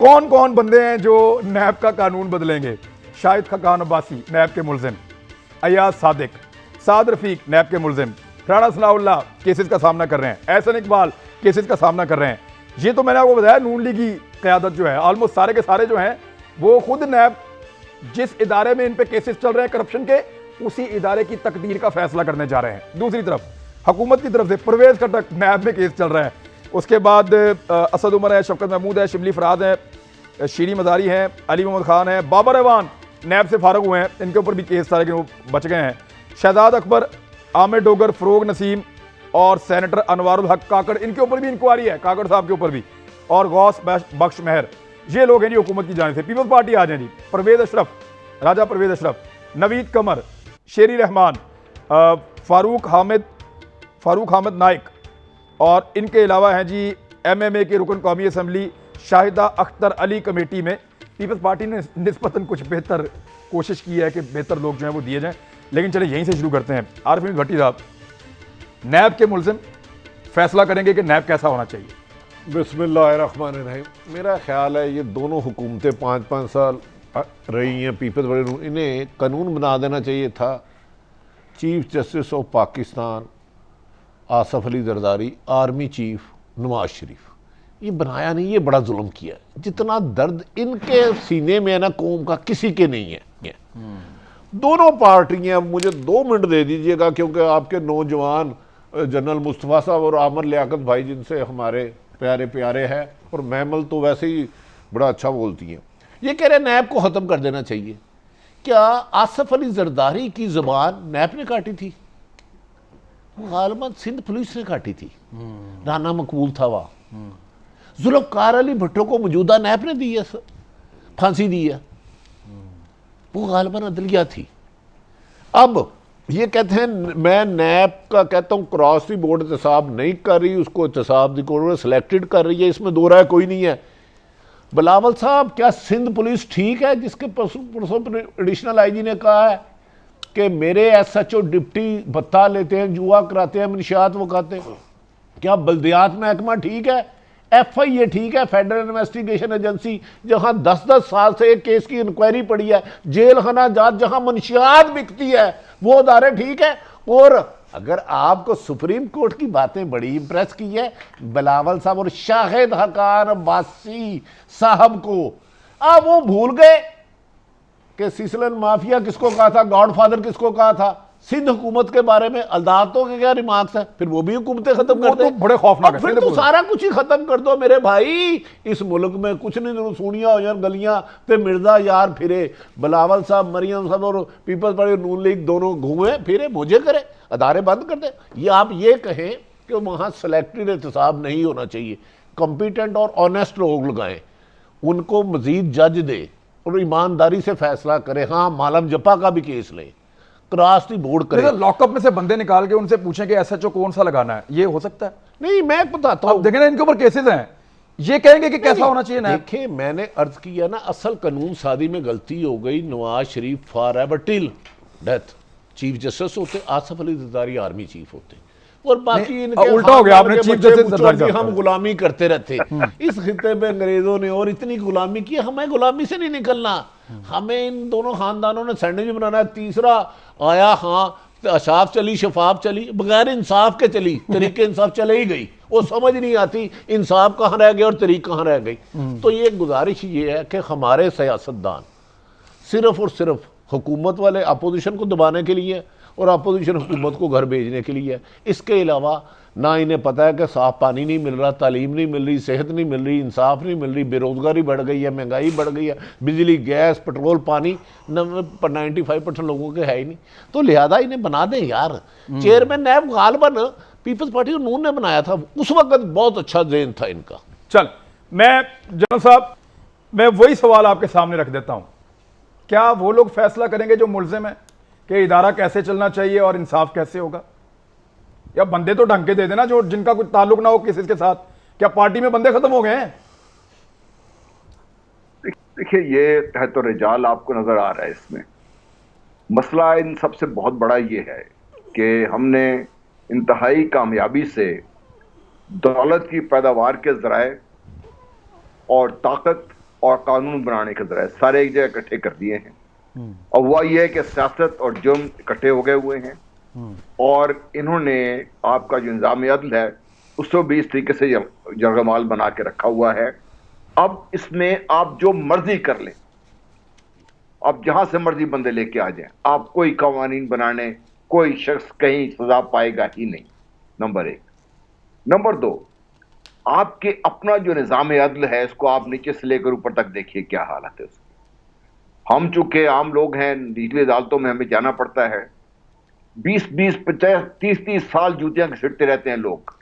कौन कौन बंदे हैं जो नैब का कानून बदलेंगे? शाहिद खकान अब्बासी नैब के मुलजिम, अयाज सादिक, साद रफीक नैब के मुलजिम, राणा सनाउल्लाह केसेस का सामना कर रहे हैं, एहसन इकबाल केसेस का सामना कर रहे हैं। ये तो मैंने आपको बताया, नून लीग की क़यादत जो है, ऑलमोस्ट सारे के सारे जो हैं वो खुद नैब, जिस इदारे में इन पे केसेस चल रहे हैं करप्शन के, उसी इदारे की तकदीर का फैसला करने जा रहे हैं। दूसरी तरफ हुकूमत की तरफ से परवेज खटक नैब में केस चल रहा है, उसके बाद असद उमर है, शफकत महमूद है, शिबली फराद है, शीरी मजारी हैं, अली मोहम्मद खान है, बाबर अवान नैब से फारग हुए हैं, इनके ऊपर भी केस सारे के बच गए हैं। शहजाद अकबर, आमिर डोगर, फरोग नसीम और सेनेटर अनवारुल हक काकड़, इनके ऊपर भी इंक्वायरी है, काकड़ साहब के ऊपर भी, और गौस बख्श मेहर, ये लोग हैं जी हुकूमत की जानिब से। पीपल्स पार्टी आ जाए जी, परवेज अशरफ, राजा परवेज अशरफ, नवीद कमर, शेरी रहमान, फारूक हामिद नाइक, और इनके अलावा हैं जी MMA के रुकन कौमी असम्बली शाहिदा अख्तर अली कमेटी में। पीपल्स पार्टी ने निस्बतन कुछ बेहतर कोशिश की है कि बेहतर लोग जो हैं वो दिए जाएं, लेकिन चले यहीं से शुरू करते हैं। आरिफ हमीद भट्टी साहब, नैब के मुलजिम फैसला करेंगे कि नैब कैसा होना चाहिए। बिस्मिल्लाहिर्रहमानिर्रहीम। मेरा ख्याल है ये दोनों हुकूमतें 5-5 साल रही हैं, पीपल्स पार्टी, इन्हें कानून बना देना चाहिए था। Chief justice of Pakistan Asif Ali Zardari, army chief Nawaz Sharif, ये बनाया नहीं, ये बड़ा जुल्म किया। जितना दर्द इनके सीने में है ना कौम का, किसी के नहीं है। दोनों पार्टियां, मुझे 2 मिनट दे दीजिएगा, क्योंकि आपके नौजवान जनरल मुस्तफ़ा साहब और आमर लियाकत भाई जिनसे हमारे प्यारे प्यारे हैं, और महमल तो वैसे ही बड़ा अच्छा बोलती हैं, ये कह रहे नैब को ख़त्म कर देना चाहिए। क्या आसफ अली जरदारी की ज़बान नैब ने काटी थी? गालिबन सिंध पुलिस ने काटी थी, राना मकबूल था वहाँ। जुल्फ़कार अली भुट्टो को मौजूदा नैब ने दी है, फांसी दी है, वो गालिबन अदलिया थी। अब ये कहते हैं मैं नैब का कहता हूँ क्रॉस दी बोर्ड एहतसाब नहीं कर रही, उसको एहतसाब दी कोर्ट सिलेक्टेड कर रही है, इसमें दो राय कोई नहीं है। बिलावल साहब, क्या सिंध पुलिस ठीक है जिसके परसों एडिशनल IG ने कहा है कि मेरे SHO डिप्टी भत्ता लेते हैं, जुआ कराते हैं, मंशियात वो खाते हैं? क्या बल्दियात महकमा ठीक है? FIA ठीक है, फेडरल इन्वेस्टिगेशन एजेंसी, जहां 10-10 साल से एक केस की इंक्वायरी पड़ी है, जेल खाना जात जहां मंशियात बिकती है, वो अदारे ठीक है? और अगर आपको सुप्रीम कोर्ट की बातें बड़ी इंप्रेस की है बिलावल साहब और शाहिद खकान अब्बासी साहब को, अब वो भूल गए कि सिसलन माफिया किसको कहा था, गॉडफादर किसको कहा था, सिंध हुकूमत के बारे में अदालतों के क्या रिमार्क्स है, फिर वो भी हुकूमतें खत्म कर दो, तो बड़े खौफनाक है, फिर तो सारा कुछ ही खत्म कर दो मेरे भाई। इस मुल्क में कुछ नहीं, सुनिया हो जाए गलियां पे मिर्जा यार फिरे, बिलावल साहब, मरियम साहब और पीपल्स पार्टी नून लीग दोनों घूमे फिरे, मुझे करे, अदारे बंद कर दे। ये आप ये कहें कि वहाँ सेलेक्टेड एहतसाब नहीं होना चाहिए, कॉम्पिटेंट और ऑनेस्ट लोग लगाएं, उनको मजीद जज दे और ईमानदारी से फैसला करे। हाँ, मालम जपा का भी केस ले, क्रॉस दी बोर्ड करे, लॉकअप में से बंदे निकाल के उनसे पूछें कि SHO कौन सा लगाना है, ये हो सकता है? नहीं, मैं बताता हूँ। देखें ना, इनके ऊपर केसेस हैं, ये कहेंगे कि कैसा होना चाहिए ना। देखिए, मैंने अर्ज किया ना, असल कानून सादी में गलती हो गई। Nawaz Sharif for ever till death chief justice होते, आसफ अली जरदारी आर्मी चीफ होते, और बाकी इनके उल्टा हो गया, आपने चीफ जस्टिस जरदारी की हम गुलामी करते रहते। इस खिते में अंग्रेजों ने और इतनी गुलामी की, हमें गुलामी से नहीं निकलना, हमें इन दोनों खानदानों ने सैंडविच बनाना है। तीसरा आया, हाँ अशाफ चली, शफाफ चली, बगैर इंसाफ के चली, तरीके इंसाफ चले ही गई, वो समझ नहीं आती इंसाफ कहाँ रह गया और तरीक कहाँ रह गई। तो ये गुजारिश ये है कि हमारे सियासतदान सिर्फ और सिर्फ हुकूमत वाले अपोजिशन को दबाने के लिए और अपोजिशन हुकूमत को घर भेजने के लिए, इसके अलावा ना इन्हें पता है कि साफ पानी नहीं मिल रहा, तालीम नहीं मिल रही, सेहत नहीं मिल रही, इंसाफ नहीं मिल रही, बेरोजगारी बढ़ गई है, महंगाई बढ़ गई है, बिजली, गैस, पेट्रोल, पानी 95% लोगों के है ही नहीं। तो लिहाजा इन्हें बना दें यार। चेयरमैन नैब गालिबन पीपल्स पार्टी और नून ने बनाया था, उस वक्त बहुत अच्छा ज़हन था इनका। चल, मैं जनरल साहब, मैं वही सवाल आपके सामने रख देता हूं, क्या वो लोग फैसला करेंगे जो मुल्जिम है कि इदारा कैसे चलना चाहिए और इंसाफ कैसे होगा? या बंदे तो ढंग के दे देना जो जिनका कोई ताल्लुक ना हो किसी के साथ। क्या पार्टी में बंदे खत्म हो गए हैं? देखिए, ये है तो रिजाल आपको नजर आ रहा है इसमें। मसला इन सबसे बहुत बड़ा ये है कि हमने इंतहाई कामयाबी से दौलत की पैदावार के ज़राए और ताकत और कानून बनाने के जरिए सारे एक जगह इकट्ठे कर दिए हैं। और हुआ यह है कि सियासत और जुर्म इकट्ठे हो गए हुए हैं और इन्होंने आपका जो निज़ाम अदल है उसको भी इस तरीके से जरगमाल बना के रखा हुआ है। अब इसमें आप जो मर्जी कर लें, आप जहां से मर्जी बंदे लेके आ जाएं, आप कोई कवानीन बनाने कोई शख्स कहीं सजा पाएगा ही नहीं, नंबर एक। नंबर दो, आपके अपना जो निज़ाम अदल है इसको आप नीचे से लेकर ऊपर तक देखिए क्या हालत है उसकी। हम चूंकि आम लोग हैं, निचली अदालतों में हमें जाना पड़ता है, 20-20, 50, 30-30 साल जूतियां घसीटते रहते हैं लोग,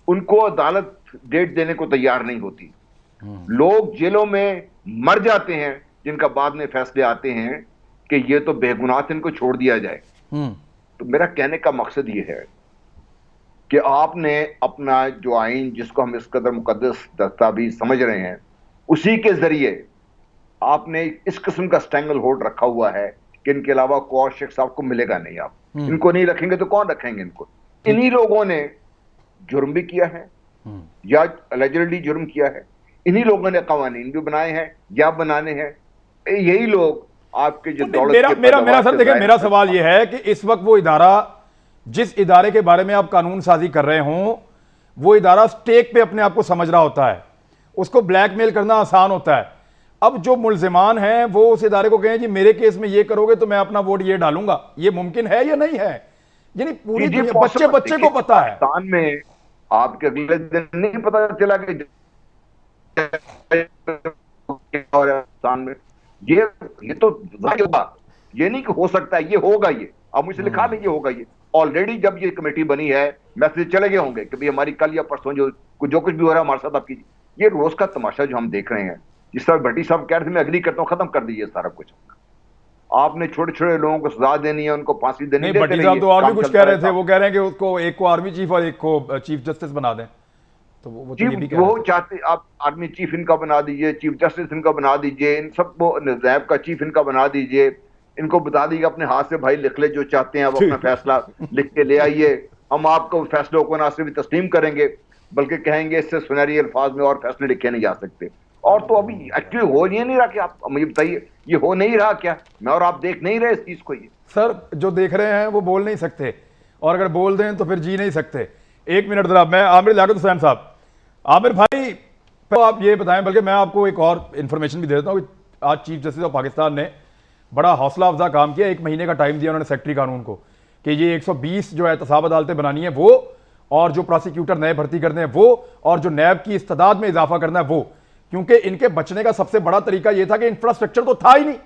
उनको अदालत डेट देने को तैयार नहीं होती। लोग जेलों में मर जाते हैं जिनका बाद में फैसले आते हैं कि ये तो बेगुनाह थे, इनको छोड़ दिया जाए। तो मेरा कहने का मकसद ये है कि आपने अपना जो आइन जिसको हम इस कदर मुकद्दस दस्तावेज समझ रहे हैं, उसी के जरिए आपने इस किस्म का स्टैंगल होल्ड रखा हुआ है कि इनके अलावा कोई और शख्स आपको मिलेगा नहीं। आप इनको नहीं रखेंगे तो कौन रखेंगे इनको? इन्हीं लोगों ने जुर्म भी किया है या अलेजडली जुर्म किया है, इन्हीं लोगों ने कवानीन भी बनाए हैं या बनाने हैं। यही लोग आपके जो दौलत मेरा सर देखिए, मेरा सवाल यह है कि इस वक्त वो इदारा, जिस इदारे के बारे में आप कानून साजी कर रहे हों, वो इदारा स्टेक पे अपने आप को समझ रहा होता है, उसको ब्लैकमेल करना आसान होता है। अब जो मुल्जिमान हैं वो उस इदारे को कहें जी मेरे केस में ये करोगे तो मैं अपना वोट ये डालूंगा, ये मुमकिन है या नहीं है? यानी पूरी दुनिया, बच्चे बच्चे को पता है। पाकिस्तान में आपके अगले दिन नहीं पता चला कि और पाकिस्तान में ये तो होगा, ये नहीं कि हो सकता है, ये होगा। ये अब मुझसे लिखा नहीं, ये होगा। ये ऑलरेडी जब ये कमेटी बनी है मैसेज चले गए होंगे कि भाई हमारी कल या परसों जो कुछ भी हो रहा है हमारे साथ आप कीजिए। ये रोज का तमाशा जो हम देख रहे हैं, जिस तरह भट्टी साहब कह रहे थे, मैं अग्री करता हूं, खत्म कर दीजिए सारा कुछ। आपने छोटे छोटे लोगों को सजा देनी है, उनको फांसी देनी है। भट्टी साहब तो और भी कुछ कह रहे थे, वो कह रहे हैं कि उसको एक को आर्मी चीफ और एक को चीफ जस्टिस बना दें। तो वो तो ये भी कह रहे वो चाहते, आप आर्मी चीफ इनका बना दीजिए, चीफ जस्टिस इनका बना दीजिए, इन सबको नैब का चीफ इनका बना दीजिए, इनको बता दीजिए अपने हाथ से भाई लिख ले जो चाहते हैं, आप अपना फैसला लिख के ले आइए, हम आपको फैसलों को ना सिर्फ तस्लीम करेंगे बल्कि कहेंगे इससे सुनहरी अल्फाज में और फैसले लिखे नहीं जा सकते। और तो अभी एक्चुअली हो ये नहीं रहा कि आप मुझे बताइए, ये हो नहीं रहा क्या? मैं और आप देख नहीं रहे इस चीज को? ये सर जो देख रहे हैं वो बोल नहीं सकते, और अगर बोल दें तो फिर जी नहीं सकते। एक मिनट जरा, मैं आमिर लियाकत हुसैन साहब, आमिर भाई तो आप ये बताएं, बल्कि मैं आपको एक और इन्फॉर्मेशन भी दे देता हूँ। आज चीफ जस्टिस ऑफ पाकिस्तान ने बड़ा हौसला अफजा काम किया, 1 महीने का टाइम दिया उन्होंने सेक्रेटरी कानून को कि ये 120 जो एहतसाब अदालतें बनानी है वो, और जो प्रोसिक्यूटर नए भर्ती करने हैं वो, और जो नैब की इस्तादाद में इजाफा करना है वो। क्योंकि इनके बचने का सबसे बड़ा तरीका यह था कि इंफ्रास्ट्रक्चर तो था ही नहीं।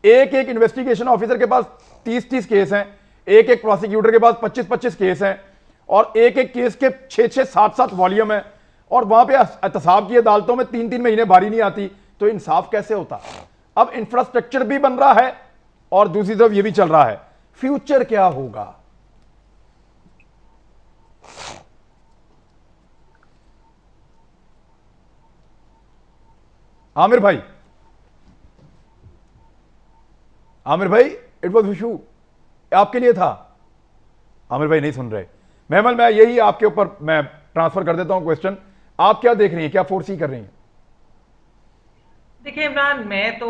एक एक इन्वेस्टिगेशन ऑफिसर के पास 30-30 केस हैं, एक एक प्रोसिक्यूटर के पास 25-25 केस हैं, और एक एक केस के 6-6, 7-7 वॉल्यूम है, और वहां पे एहतसाब की अदालतों में 3-3 महीने बारी नहीं आती, तो इंसाफ कैसे होता? अब इंफ्रास्ट्रक्चर भी बन रहा है और दूसरी तरफ ये भी चल रहा है, फ्यूचर क्या होगा? आमिर भाई, इट वॉज इशू आपके लिए था। आमिर भाई नहीं सुन रहे। महमल, मैं यही आपके ऊपर मैं ट्रांसफर कर देता हूं क्वेश्चन, आप क्या देख रही हैं, क्या फोर्सी कर रही हैं? देखिए इमरान, मैं तो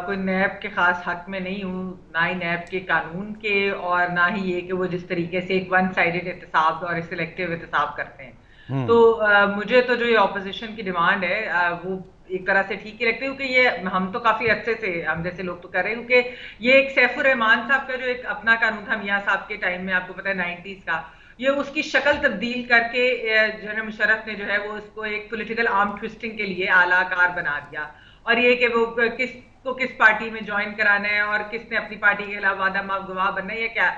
कोई नैब के खास हक में नहीं हूँ, ना ही नैब के कानून के, और ना ही ये कि वो जिस तरीके से एक वन साइडेड एहतसाब और सिलेक्टिव एहतसाब करते हैं। तो मुझे तो जो ये ऑपोजिशन की डिमांड है वो एक तरह से ठीक ही लगती है, क्योंकि ये हम तो काफी अच्छे से, हम जैसे लोग तो कर रहे हैं, क्योंकि ये एक सैफुर रहमान साहब का जो एक अपना कानून था मियां साहब के टाइम में, आपको पता है 90s का, ये उसकी शक्ल तब्दील करके जनरल मुशर्रफ ने जो है वो उसको एक पॉलिटिकल आर्म ट्विस्टिंग के लिए आला कार बना दिया, और ये कि वो किस पार्टी में ज्वाइन कराना है और किसने अपनी पार्टी के खिलाफ वादा माफ गवाह बनना है या क्या,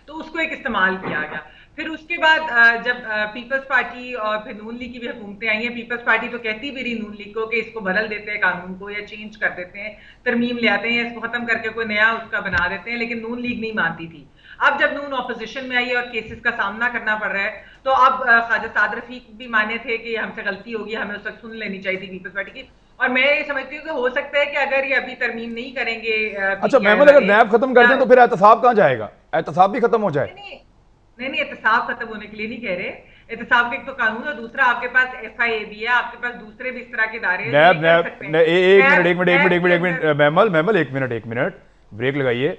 तो उसको एक इस्तेमाल किया गया। फिर उसके बाद जब पीपल्स पार्टी और फिर नून लीग की भी हुकूमतें आई हैं, पीपल्स पार्टी तो कहती भी रही नून लीग को कि इसको बदल देते हैं कानून को, या चेंज कर देते हैं, तरमीम ले आते हैं, इसको खत्म करके कोई नया उसका बना देते हैं, लेकिन नून लीग नहीं मानती थी। अब जब नून ऑपोजिशन में आई और केसेस का सामना करना पड़ रहा है, तो अब ख्वाजा साद रफीक भी माने थे कि हमसे गलती होगी, हमें उस वक्त सुन लेनी चाहिए थी पीपल्स पार्टी की, और मैं ये समझती हूँ कि हो सकता है कि अगर ये अभी तरमीम नहीं करेंगे। अच्छा महमूद, अगर नैब खत्म कर दें तो फिर एहतसाब कहाँ जाएगा? एहतसाब भी खत्म हो जाए? नहीं, एहतसाब खत्म होने के लिए नहीं कह रहे, एहतसाब का एक तो कानून है, दूसरा आपके पास FIA भी है, आपके पास दूसरे भी इस तरह के इदारे हैं जो नैब ये कर नैब सकते हैं। ने- एक मिनट नैब- एक मिनट एक मिनट एक मिनट एक नैब मिनट मैमल एक मिनट ब्रेक लगाइए।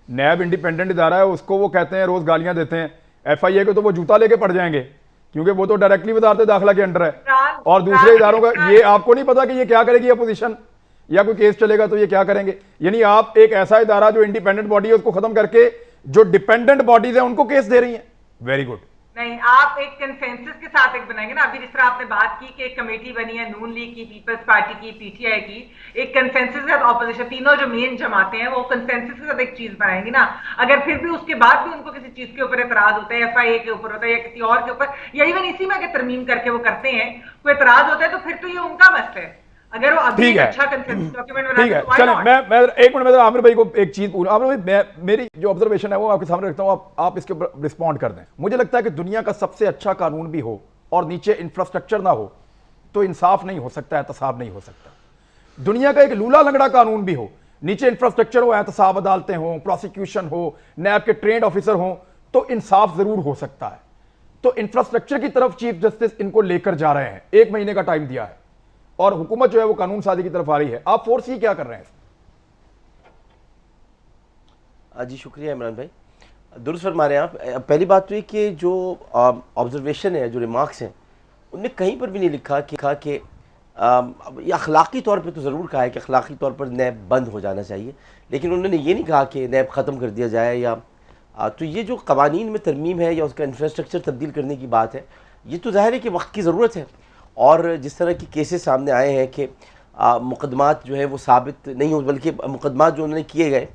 नैब इंडिपेंडेंट इदारा है, उसको वो कहते हैं रोज गालियां देते हैं, FIA को तो वो जूता लेके पड़ जाएंगे क्योंकि वो तो डायरेक्टली वजारत दाखिला के अंडर है। और दूसरे इदारों का ये आपको नहीं पता कि ये क्या करेगी अपोजिशन, या कोई केस चलेगा तो ये क्या करेंगे? यानी आप एक ऐसा इदारा जो इंडिपेंडेंट बॉडी है उसको खत्म करके जो डिपेंडेंट बॉडीज है उनको केस दे रही हैं। Very good. नहीं, आप एक कंसेंसस के साथ एक बनाएंगे ना। अभी जिस तरह आपने बात की कि एक कमेटी बनी है नून लीग की, पीपल्स पार्टी की, PTI की, एक कंसेंसस के साथ ऑपोजिशन, तीनों जो मेन जमाते हैं वो कंसेंसस के साथ एक चीज बनाएंगी ना। अगर फिर भी उसके बाद भी उनको किसी चीज के ऊपर एतराज होता है, FIA के ऊपर होता है या किसी और के ऊपर, या इवन इसी में अगर तरमीम करके वो करते हैं, कोई एतराज होता है तो फिर तो ये उनका मसला है। अगर वो अभी ठीक एक है, अच्छा कंसेंसस डॉक्यूमेंट ठीक बनाते है। हैं तो why चलें, not? मैं एक मिनट में आमिर भाई को एक चीज पूछ, आमिर भाई मेरी जो ऑब्जर्वेशन है वो आपके सामने रखता हूं, आप इसके ऊपर रिस्पॉन्ड कर दें। मुझे लगता है कि दुनिया का सबसे अच्छा कानून भी हो और नीचे इंफ्रास्ट्रक्चर ना हो तो इंसाफ नहीं हो सकता, एहतसाब नहीं हो सकता। दुनिया का एक लूला लंगड़ा कानून भी हो, नीचे इंफ्रास्ट्रक्चर हो, एहतसाब अदालतें हो, प्रोसिक्यूशन हो, नैब के ट्रेंड ऑफिसर हो, तो इंसाफ जरूर हो सकता है। तो इंफ्रास्ट्रक्चर की तरफ चीफ जस्टिस इनको लेकर जा रहे हैं, 1 महीने का टाइम दिया है और हुकूमत जो है वो कानून साजी की तरफ आ रही है। आप फोर्स ही क्या कर रहे हैं? जी शुक्रिया इमरान भाई, दुरुस्त फरमा रहे हैं आप। पहली बात तो ये कि जो ऑब्जर्वेशन है, जो रिमार्क्स हैं, उनमें कहीं पर भी नहीं लिखा कि ये अखलाकी तौर पे तो ज़रूर कहा है कि अखलाकी तौर पर नैब बंद हो जाना चाहिए, लेकिन उन्होंने ये नहीं कहा कि नैब ख़त्म कर दिया जाए या तो ये जो कवानीन में तरमीम है या उसका इंफ्रास्ट्रक्चर तब्दील करने की बात है, ये तो ज़ाहिर है कि वक्त की ज़रूरत है। और जिस तरह की केसेस सामने आए हैं कि मुकदमात जो है वो साबित नहीं हो, बल्कि मुकदमात जो उन्होंने किए गए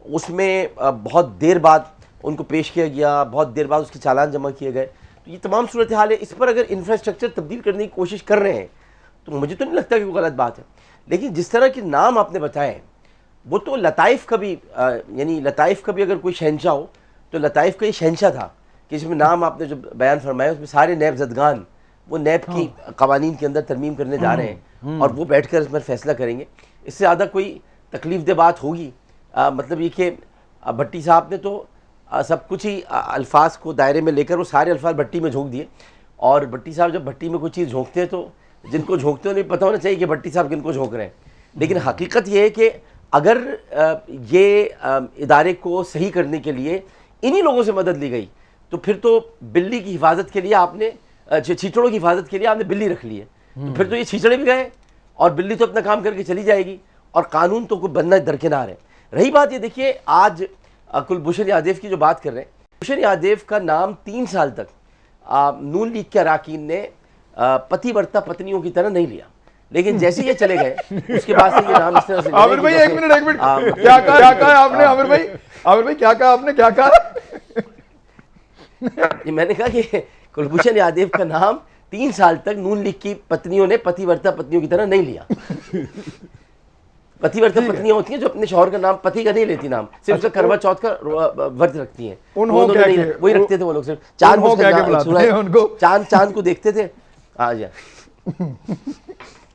उसमें बहुत देर बाद उनको पेश किया गया, बहुत देर बाद उसके चालान जमा किए गए, तो ये तमाम सूरत हाल है। इस पर अगर इंफ्रास्ट्रक्चर तब्दील करने की कोशिश कर रहे हैं तो मुझे तो नहीं लगता कि वो गलत बात है। लेकिन जिस तरह के नाम आपने बताए वो तो लताइफ का भी यानी लताइफ का भी अगर कोई शहंशाह हो तो लताइफ का ये शहंशाह था कि इसमें नाम आपने जो बयान फरमाया उसमें सारे नैब जदगान वो नैब की कवानीन के अंदर तरमीम करने जा रहे हैं और वो बैठकर इस पर फैसला करेंगे। इससे ज़्यादा कोई तकलीफ दे बात होगी? मतलब ये कि भट्टी साहब ने तो सब कुछ ही अल्फाज को दायरे में लेकर वो सारे अल्फाज भट्टी में झोंक दिए, और भट्टी साहब जब भट्टी में कोई चीज़ झोंकते हैं तो जिनको झोंकते हो नहीं पता होना चाहिए कि भट्टी साहब किनको झोंक रहे हैं। लेकिन हकीकत ये है कि अगर ये इदारे को सही करने के लिए इन्हीं लोगों से मदद ली गई तो फिर तो बिल्ली की हिफाजत के लिए आपने छींचड़ों की हिफाजत के लिए आपने बिल्ली रख ली है, तो फिर तो ये छींचड़े भी गए और बिल्ली तो अपना काम करके चली जाएगी और कानून तो कोई बनना दरकिनार है। रही बात ये देखिए, आज कुलभूषण यादव की जो बात कर रहे हैं, कुलभूषण यादव का नाम 3 साल तक नून लीग के अराकीन ने पतिवर्ता पत्नियों की तरह नहीं लिया, लेकिन जैसे ये चले गए उसके बाद से ये नाम इस तरह से आमिर भाई एक मिनट क्या कहा आपने? आमिर भाई क्या कहा आपने? क्या कहा? ये मैंने कहा कि कुलभूषण यादव का नाम 3 साल तक नून लीग की पत्नियों ने पतिवर्ता पत्नियों की तरह नहीं लिया। पतिवर्ता पत्नियां होती हैं जो अपने शौहर का नाम पति का नहीं लेती, नाम सिर्फ उसका करवा चौथ का व्रत रखती हैं, वही रखते थे वो लोग, सिर्फ चांद को देखते थे।